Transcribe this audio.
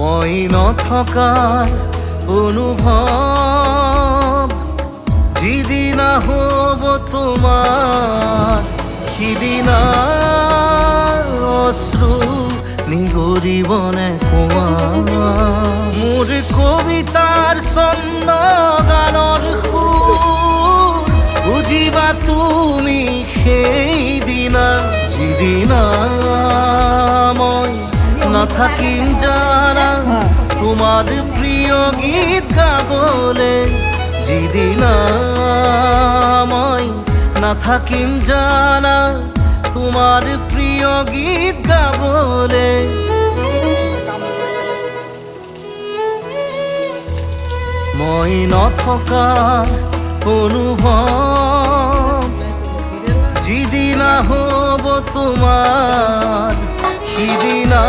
মই নথকাৰ অনুভৱ যিদিনা হ'ব তোমাৰ সিদিনা অশ্ৰু নিগৰিবনে কোৱা মোৰ কবিতাৰ ছন্দ গানৰ সুৰ বুজিবা তুমি সেইদিনা যিদিনা মই নাথাকিম জানা তোমার প্রিয় গীত গাবলে যিদিনা মই নাথাকিম জানা তোমার প্রিয় গীত গাবলে মই নথকা অনুভৱ যিদিনা হ'ব তোমাৰ সিদিনা